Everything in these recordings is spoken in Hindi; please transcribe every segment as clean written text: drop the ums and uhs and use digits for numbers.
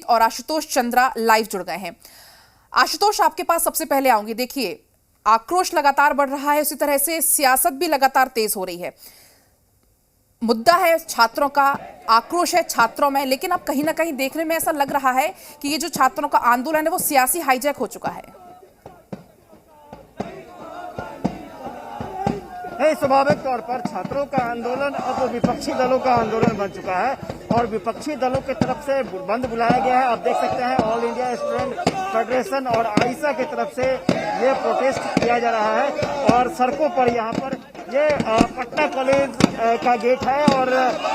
और आशुतोष चंद्रा लाइव जुड़ गए हैं। आशुतोष, आपके पास सबसे पहले आऊंगी। देखिए, आक्रोश लगातार बढ़ रहा है, उसी तरह से सियासत भी लगातार तेज हो रही है। मुद्दा है छात्रों का, आक्रोश है छात्रों में, लेकिन अब कहीं ना कहीं देखने में ऐसा लग रहा है कि ये जो छात्रों का आंदोलन है वो सियासी हाईजैक हो चुका है। स्वाभाविक तौर पर छात्रों का आंदोलन अब विपक्षी दलों का आंदोलन बन चुका है और विपक्षी दलों की तरफ से बंद बुलाया गया है। आप देख सकते हैं ऑल इंडिया स्टूडेंट फेडरेशन और आईसा की तरफ से ये प्रोटेस्ट किया जा रहा है और सड़कों पर यहाँ पर ये पटना कॉलेज का गेट है और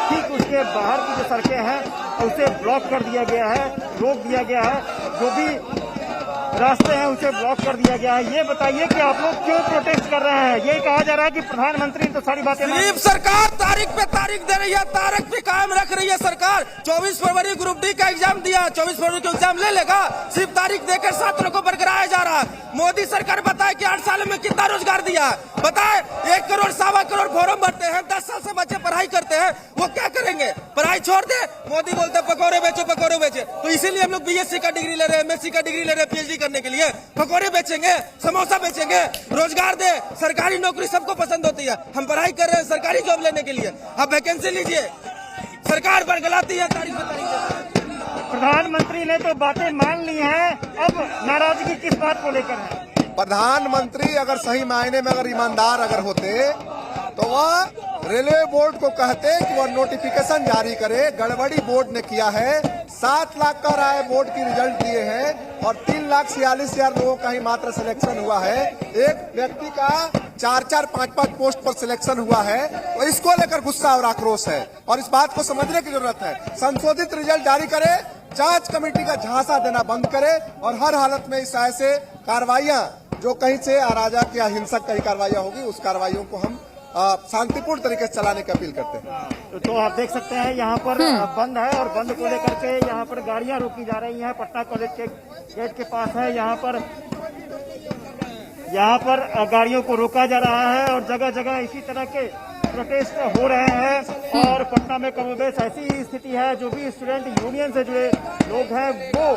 ठीक उसके बाहर की जो सड़कें हैं उसे ब्लॉक कर दिया गया है, रोक दिया गया है। जो भी रास्ते हैं उसे ब्लॉक कर दिया गया है। ये बताइए कि आप लोग क्यों प्रोटेस्ट कर रहे हैं? ये कहा जा रहा है कि प्रधानमंत्री तो सारी बातें सिर्फ सरकार तारीख पे तारीख दे रही है, तारीख पे कायम रख रही है सरकार। 24 फरवरी ग्रुप डी का एग्जाम दिया, 24 फरवरी का एग्जाम ले लेगा, सिर्फ तारीख देकर छात्रों को बरकराया जा रहा है। मोदी सरकार बताए कि 8 साल में कितना रोजगार दिया, बताए 1 करोड़ 1.25 करोड़ फॉर्म भरते हैं, 10 साल से बच्चे पढ़ाई करते हैं, वो क्या करेंगे? पढ़ाई छोड़ दे। मोदी बोलते पकौड़े बेचो पकौड़े बेचे, तो इसीलिए हम लोग बीएससी का डिग्री ले रहे हैं, एमएससी का डिग्री ले रहे हैं, पीएचडी करने के लिए। पकौड़े बेचेंगे, समोसा बेचेंगे, रोजगार दे। सरकारी नौकरी सबको पसंद होती है, हम पढ़ाई कर रहे हैं सरकारी जॉब लेने के लिए। आप वैकेंसी लीजिए, सरकार बरगलाती है तारीख पे तारीख। प्रधानमंत्री ने तो बातें मान ली हैं, अब नाराजगी किस बात को लेकर है? प्रधानमंत्री अगर सही मायने में अगर ईमानदार अगर होते तो वह रेलवे बोर्ड को कहते कि वह नोटिफिकेशन जारी करे। गड़बड़ी बोर्ड ने किया है। 7 लाख का राय बोर्ड की रिजल्ट दिए हैं और 3,46,000 लोगों का ही मात्र सिलेक्शन हुआ है। एक व्यक्ति का 4-4, 5-5 पोस्ट पर सिलेक्शन हुआ है, तो इसको लेकर गुस्सा और आक्रोश है और इस बात को समझने की जरूरत है। संशोधित रिजल्ट जारी करे, जांच कमेटी का झांसा देना बंद करे और हर हालत में इस ऐसे कार्रवाइयां जो कहीं से अराजक या हिंसक कहीं कार्रवाइयां होगी, उस कार्रवाइयों को हम शांतिपूर्ण तरीके से चलाने की अपील करते हैं। तो आप देख सकते हैं यहाँ पर बंद है और बंद को लेकर के यहाँ पर गाड़ियां रोकी जा रही हैं। पटना कॉलेज के गेट के पास है, यहाँ पर गाड़ियों को रोका जा रहा है और जगह जगह इसी तरह के प्रोटेस्ट हो रहे हैं और पटना में कमोबेश ऐसी स्थिति है। जो भी स्टूडेंट यूनियन से जुड़े लोग हैं वो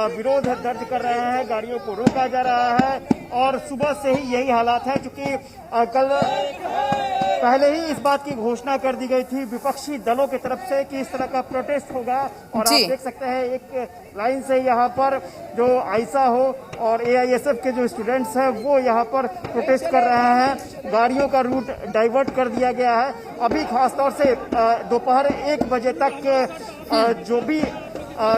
विरोध दर्ज कर रहे हैं, गाड़ियों को रोका जा रहा है और सुबह से ही यही हालात है। क्योंकि कल पहले ही इस बात की घोषणा कर दी गई थी विपक्षी दलों की तरफ से कि इस तरह का प्रोटेस्ट होगा और आप देख सकते हैं एक लाइन से यहाँ पर जो आईसा हो और एआईएसएफ के जो स्टूडेंट्स हैं वो यहाँ पर प्रोटेस्ट कर रहे हैं। गाड़ियों का रूट डाइवर्ट कर दिया गया है। अभी खासतौर से दोपहर 1 बजे तक जो भी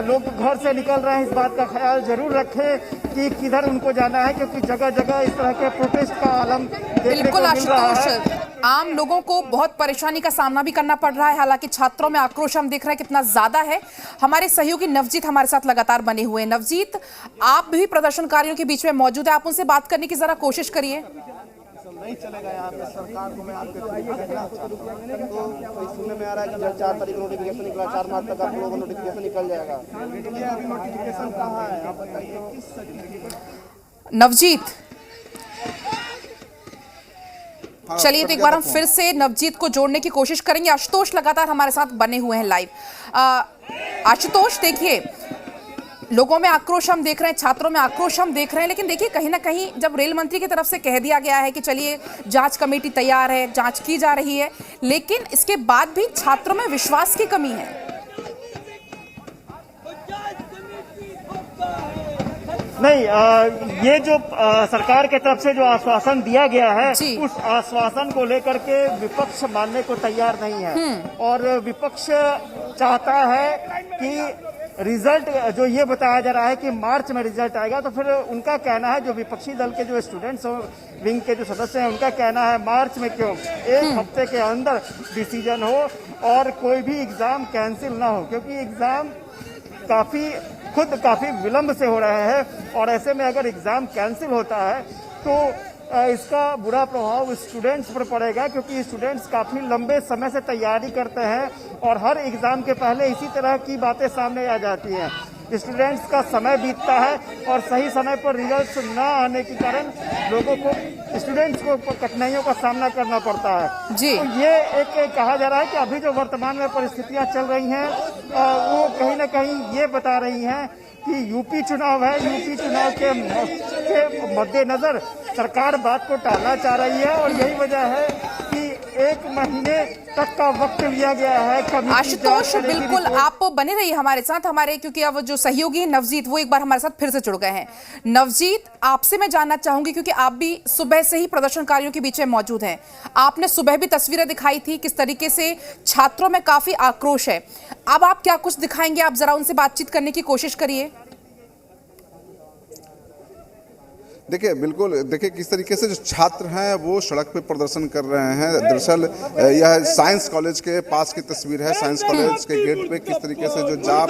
लोग घर से निकल रहे हैं इस बात का ख्याल जरूर रखें कि किधर उनको जाना है, क्योंकि जगह जगह इस तरह के प्रोटेस्ट का आलम देखने को मिल रहा है। आम लोगों को बहुत परेशानी का सामना भी करना पड़ रहा है। हालांकि छात्रों में आक्रोश हम देख रहे हैं कितना ज्यादा है। हमारे सहयोगी नवजीत हमारे साथ लगातार बने हुए हैं। नवजीत, आप भी प्रदर्शनकारियों के बीच में मौजूद है, आप उनसे बात करने की जरा कोशिश करिए। नहीं चलेगा यहाँ पे सरकार को मैं आपके तो सुनने में आ रहा है कि 4 तारीख नोटिफिकेशन निकला, 4 मार्च तक आप लोगों को नोटिफिकेशन निकल जाएगा। अभी नोटिफिकेशन कहाँ है आप बताइए। नवजीत, चलिए तो एक बार हम फिर से नवजीत को जोड़ने की कोशिश करेंगे। आशुतोष लगातार हमारे साथ बने हुए हैं लाइव। आशुतोष, देखिए लोगों में आक्रोश हम देख रहे हैं, छात्रों में आक्रोश हम देख रहे हैं, लेकिन देखिए कहीं ना कहीं जब रेल मंत्री की तरफ से कह दिया गया है कि चलिए जांच कमेटी तैयार है, जांच की जा रही है, लेकिन इसके बाद भी छात्रों में विश्वास की कमी है। नहीं, ये जो सरकार की तरफ से जो आश्वासन दिया गया है उस आश्वासन को लेकर के विपक्ष मानने को तैयार नहीं है और विपक्ष चाहता है कि रिजल्ट जो ये बताया जा रहा है कि मार्च में रिजल्ट आएगा, तो फिर उनका कहना है, जो विपक्षी दल के जो स्टूडेंट्स विंग के जो सदस्य हैं उनका कहना है मार्च में क्यों, 1 हफ्ते के अंदर डिसीजन हो और कोई भी एग्जाम कैंसिल ना हो, क्योंकि एग्जाम काफी विलंब से हो रहे हैं और ऐसे में अगर एग्जाम कैंसिल होता है तो इसका बुरा प्रभाव स्टूडेंट्स पर पड़ेगा, क्योंकि स्टूडेंट्स काफी लंबे समय से तैयारी करते हैं और हर एग्जाम के पहले इसी तरह की बातें सामने आ जाती हैं। स्टूडेंट्स का समय बीतता है और सही समय पर रिजल्ट न आने के कारण लोगों को, स्टूडेंट्स को कठिनाइयों का सामना करना पड़ता है जी। तो ये एक कहा जा रहा है कि अभी जो वर्तमान में परिस्थितियां चल रही हैं वो कहीं ना कहीं ये बता रही हैं कि यूपी चुनाव है, यूपी चुनाव के मद्देनजर सरकार बात को टालना चाह रही है और यही वजह है कि 1 महीने तक का वक्त लिया गया है। आशुतोष बिल्कुल आप बने रहिए हमारे साथ, हमारे क्योंकि अब जो सहयोगी है नवजीत वो एक बार हमारे साथ फिर से जुड़ गए हैं। नवजीत, आपसे मैं जानना चाहूंगी क्योंकि आप भी सुबह से ही प्रदर्शनकारियों के बीच में मौजूद हैं, आपने सुबह भी तस्वीरें दिखाई थी किस तरीके से छात्रों में काफी आक्रोश है, अब आप क्या कुछ दिखाएंगे? आप जरा उनसे बातचीत करने की कोशिश करिए। देखिए, बिल्कुल देखिए किस तरीके से जो छात्र हैं वो सड़क पे प्रदर्शन कर रहे हैं। दरअसल यह साइंस कॉलेज के पास की तस्वीर है। साइंस कॉलेज के गेट पे किस तरीके से जो जाप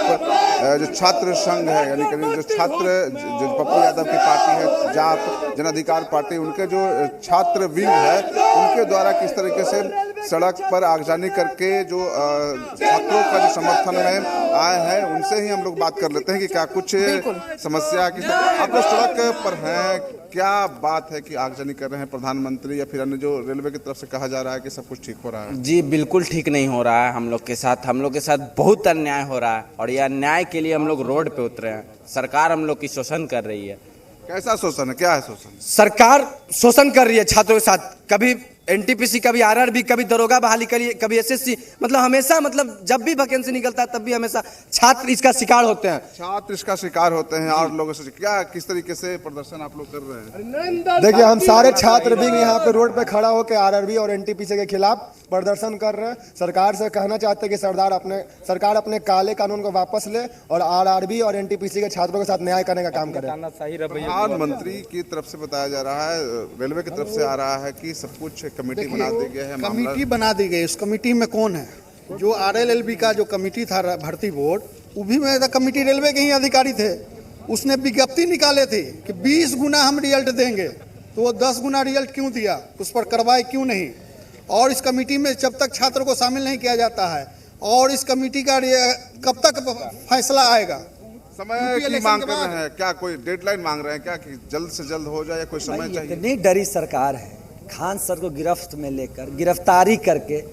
जो छात्र संघ है, यानी कि जो छात्र जो पप्पू यादव की पार्टी है जाप जन अधिकार पार्टी, उनके जो छात्र विंग है उनके द्वारा किस तरीके से सड़क पर आगजनी करके जो छात्रों का जो समर्थन में आए हैं उनसे ही हम लोग बात कर लेते हैं कि क्या कुछ समस्या किस आप लोग सड़क पर हैं, क्या बात है कि आगजनी कर रहे हैं प्रधानमंत्री या फिर अन्य जो रेलवे की तरफ से कहा जा रहा है कि सब कुछ ठीक हो रहा है? जी बिल्कुल ठीक नहीं हो रहा है। हम लोग के साथ बहुत अन्याय हो रहा है और यह अन्याय के लिए हम लोग रोड पे उतरे हैं। सरकार हम लोग की शोषण कर रही है। कैसा शोषण है, क्या है शोषण? सरकार शोषण कर रही है छात्रों के साथ, कभी एनटीपीसी, कभी आरआरबी, कभी दरोगा बहाली करिए, कभी एसएससी, मतलब हमेशा, मतलब जब भी वैकेंसी निकलता है तब भी हमेशा छात्र इसका शिकार होते हैं। छात्र इसका शिकार होते हैं और लोगों से क्या किस तरीके से प्रदर्शन आप लोग कर रहे हैं? देखिए, हम सारे छात्र भी यहाँ पे रोड पे खड़ा होकर आरआरबी और एनटीपीसी के खिलाफ प्रदर्शन कर रहे हैं। सरकार से कहना चाहते हैं कि सरकार अपने काले कानून को वापस ले और आरआरबी और एनटीपीसी के छात्रों के साथ न्याय करने का काम करे। प्रधानमंत्री की तरफ से बताया जा रहा है, रेलवे की तरफ से आ रहा है कि सब कुछ कमेटी बना दी गई है। कमेटी बना दी गई। उस कमेटी में कौन है? जो आरएलएलबी का जो कमेटी था भर्ती बोर्ड, वो भी में कमेटी रेलवे के ही अधिकारी थे। उसने विज्ञप्ति निकाले थे कि 20 गुना हम रिजल्ट देंगे, तो वो 10 गुना रिजल्ट क्यों दिया? उस पर कार्रवाई क्यों नहीं? और इस कमेटी में जब तक छात्रों को शामिल नहीं किया जाता है और इस कमेटी का कब तक फैसला आएगा? समय की मांग कर रहे हैं, क्या कोई डेडलाइन मांग रहे हैं क्या कि जल्द से जल्द हो जाए, कोई समय चाहिए? इतनी डरी सरकार है, खान सर को गिरफ्त में लेकर गिरफ्तारी करके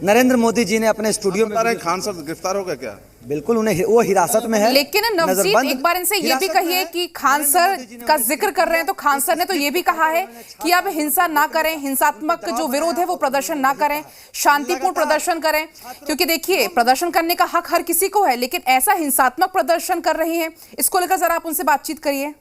नरेंद्र मोदी जी ने अपने स्टूडियो में। खान सर गिरफ्तार हो गए क्या? बिल्कुल, उन्हें वो हिरासत में है। लेकिन नवजीत, एक बार इनसे ये भी कहिए कि खान सर का जिक्र कर रहे हैं तो खान सर ने तो ये भी कहा है कि अब हिंसा ना करें, हिंसात्मक जो विरोध है वो प्रदर्शन ना करें, शांतिपूर्ण प्रदर्शन करें, क्योंकि देखिए प्रदर्शन करने का हक हर किसी को है, लेकिन ऐसा हिंसात्मक प्रदर्शन कर रही हैं, इसको लेकर जरा आप उनसे बातचीत करिए।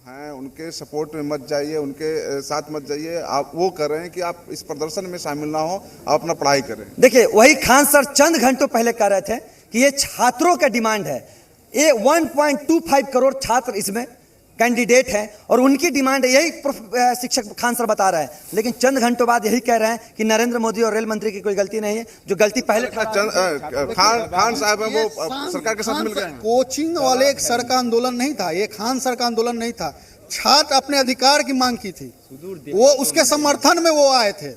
हैं उनके सपोर्ट में मत जाइए, उनके साथ मत जाइए। आप वो कर रहे हैं कि आप इस प्रदर्शन में शामिल ना हो, आप अपना पढ़ाई करें। देखिए, वही खान सर चंद घंटों पहले कह रहे थे कि ये छात्रों का डिमांड है। ये 1.25 करोड़ छात्र इसमें कैंडिडेट हैं और उनकी डिमांड है, यही शिक्षक खान सर बता रहे हैं। लेकिन चंद घंटों बाद यही कह रहे हैं कि नरेंद्र मोदी और रेल मंत्री की कोई गलती नहीं है, जो गलती पहले खान साहब है वो सरकार के साथ मिल गए। कोचिंग वाले एक सर का आंदोलन नहीं था, ये खान सर का आंदोलन नहीं था। छात्र अपने अधिकार की मांग की थी, वो उसके समर्थन में वो आए थे,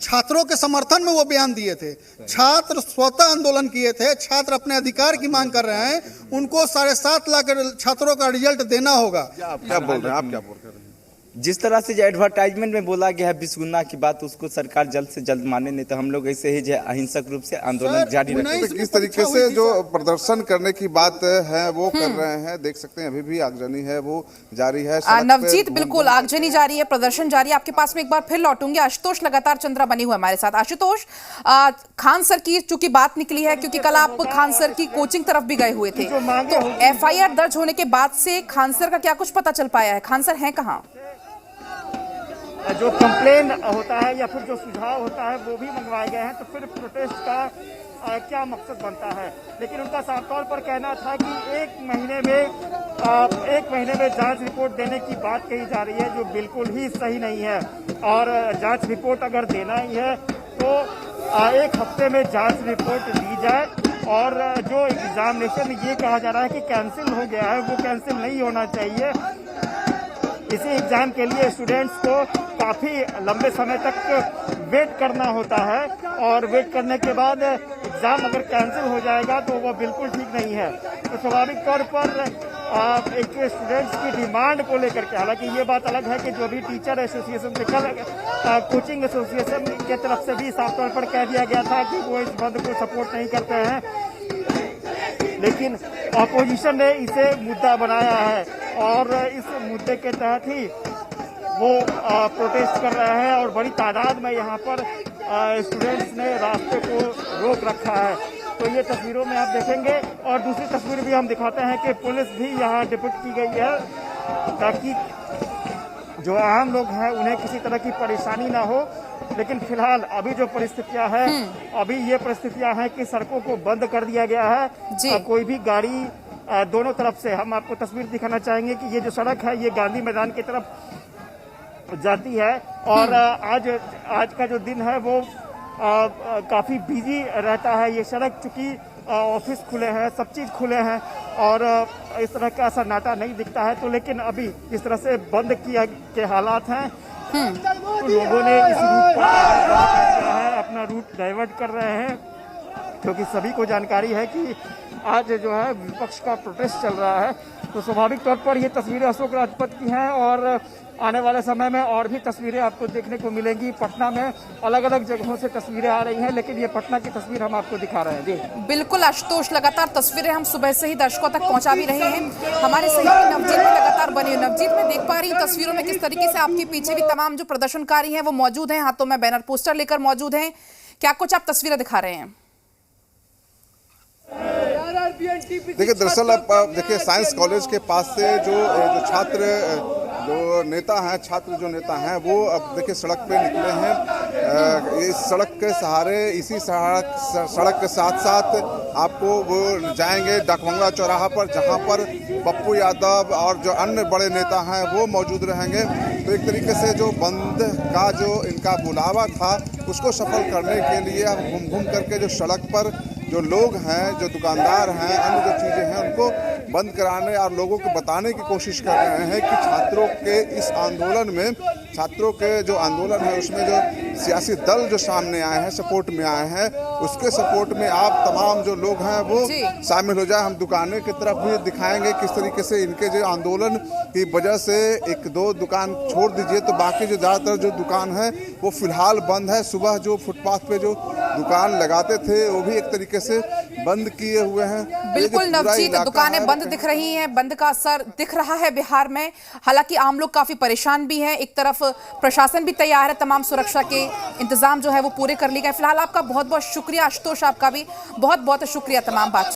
छात्रों के समर्थन में वो बयान दिए थे। छात्र स्वतः आंदोलन किए थे, छात्र अपने अधिकार की मांग कर रहे हैं। उनको 7.5 लाख छात्रों का रिजल्ट देना होगा। क्या बोल रहे हैं आप, क्या बोल रहे हैं? जिस तरह से जो एडवर्टाइजमेंट में बोला गया है 20 गुना की बात, उसको सरकार जल्द से जल्द माने, नहीं तो हम लोग ऐसे ही जो अहिंसक रूप से आंदोलन जारी रखेंगे। तो किस तरीके से जो प्रदर्शन करने की बात है वो कर रहे हैं, देख सकते हैं अभी भी आगजनी है वो जारी है। नवजीत, बिल्कुल आगजनी जारी है, प्रदर्शन जारी है। आपके पास में एक बार फिर लौटूंगी। आशुतोष लगातार चंद्रा बनी हुआ हमारे साथ। आशुतोष, खान सर की चूंकि बात निकली है, क्योंकि कल आप खान सर की कोचिंग तरफ भी गए हुए थे, तो एफआईआर दर्ज होने के बाद से खान सर का क्या कुछ पता चल पाया है? खान सर हैं कहाँ? जो कंप्लेन होता है या फिर जो सुझाव होता है वो भी मंगवाए गए हैं, तो फिर प्रोटेस्ट का क्या मकसद बनता है? लेकिन उनका साफ तौर पर कहना था कि एक महीने में जांच रिपोर्ट देने की बात कही जा रही है, जो बिल्कुल ही सही नहीं है। और जांच रिपोर्ट अगर देना ही है तो 1 हफ्ते में जांच रिपोर्ट दी जाए। और जो एग्जामिनेशन ये कहा जा रहा है कि कैंसिल हो गया है, वो कैंसिल नहीं होना चाहिए। इसी एग्जाम के लिए स्टूडेंट्स को काफ़ी लंबे समय तक वेट करना होता है और वेट करने के बाद एग्जाम अगर कैंसिल हो जाएगा तो वो बिल्कुल ठीक नहीं है। तो स्वाभाविक तौर पर एक स्टूडेंट्स की डिमांड को लेकर के, हालांकि ये बात अलग है कि जो भी टीचर एसोसिएशन से कल कोचिंग एसोसिएशन के तरफ से भी साफ तौर पर कह दिया गया था कि वो इस बंद को सपोर्ट नहीं करते हैं, लेकिन अपोजिशन ने इसे मुद्दा बनाया है और इस मुद्दे के तहत ही वो प्रोटेस्ट कर रहे हैं और बड़ी तादाद में यहाँ पर स्टूडेंट्स ने रास्ते को रोक रखा है। तो ये तस्वीरों में आप देखेंगे और दूसरी तस्वीर भी हम दिखाते हैं कि पुलिस भी यहाँ डिप्यूट की गई है ताकि जो आम लोग हैं उन्हें किसी तरह की परेशानी ना हो। लेकिन फिलहाल अभी जो परिस्थितियां हैं, अभी ये परिस्थितियां हैं कि सड़कों को बंद कर दिया गया है। कोई भी गाड़ी दोनों तरफ से, हम आपको तस्वीर दिखाना चाहेंगे कि ये जो सड़क है ये गांधी मैदान की तरफ जाती है और आज का जो दिन है वो काफी बिजी रहता है। ये सड़क चूंकि ऑफिस खुले हैं, सब चीज खुले हैं और इस तरह का सन्नाटा नहीं दिखता है। तो लेकिन अभी इस तरह से बंद किया के हालात हैं तो लोगों ने इस रूट पर अपना रूट डाइवर्ट कर रहे हैं, क्योंकि सभी को जानकारी है कि आज जो है विपक्ष का प्रोटेस्ट चल रहा है। तो स्वाभाविक तौर पर ये तस्वीरें अशोक राजपथ की हैं और आने वाले समय में और भी तस्वीरें आपको देखने को मिलेंगी। पटना में अलग अलग जगहों से तस्वीरें आ रही हैं, लेकिन ये पटना की तस्वीर हम आपको दिखा रहे हैं। जी बिल्कुल आशुतोष, लगातार तस्वीरें हम सुबह से ही दर्शकों तक पहुंचा भी रहे हैं। हमारे सहयोगी नवजीत में लगातार बने हुए। नवजीत, मैं देख पा रही हूँ तस्वीरों में किस तरीके से आपके पीछे भी तमाम जो प्रदर्शनकारी हैं वो मौजूद हैं, हाथों में बैनर पोस्टर लेकर मौजूद हैं। क्या कुछ आप तस्वीरें दिखा रहे हैं? देखिए, दरअसल अब देखिए साइंस कॉलेज के पास से जो छात्र जो नेता हैं वो अब देखिए सड़क पे निकले हैं। इस सड़क के सहारे, इसी सड़क के साथ साथ आपको वो जाएंगे डाकबंगला चौराहा पर, जहां पर पप्पू यादव और जो अन्य बड़े नेता हैं वो मौजूद रहेंगे। तो एक तरीके से जो बंद का जो इनका बुलावा था उसको सफल करने के लिए अब घूम घूम करके जो सड़क पर जो लोग हैं, जो दुकानदार हैं, अन्य जो चीज़ें हैं उनको बंद कराने और लोगों को बताने की कोशिश कर रहे हैं कि छात्रों के इस आंदोलन में, छात्रों के जो आंदोलन है उसमें जो सियासी दल जो सामने आए हैं, सपोर्ट में आए हैं, उसके सपोर्ट में आप तमाम जो लोग हैं वो शामिल हो जाए। हम दुकानें की तरफ भी दिखाएंगे किस तरीके से इनके जो आंदोलन की वजह से एक दो दुकान छोड़ दीजिए तो बाकी जो ज़्यादातर जो दुकान है वो फिलहाल बंद है। सुबह जो फुटपाथ पे जो दुकान लगाते थे वो भी एक तरीके से बंद किए हुए हैं। बिल्कुल नवजीत, दुकानें बंद दिख रही हैं, बंद का असर दिख रहा है बिहार में। हालांकि आम लोग काफी परेशान भी हैं। एक तरफ प्रशासन भी तैयार है, तमाम सुरक्षा के इंतजाम जो है वो पूरे कर लिए गए। फिलहाल आपका बहुत बहुत शुक्रिया आशुतोष, आपका भी बहुत बहुत शुक्रिया तमाम बात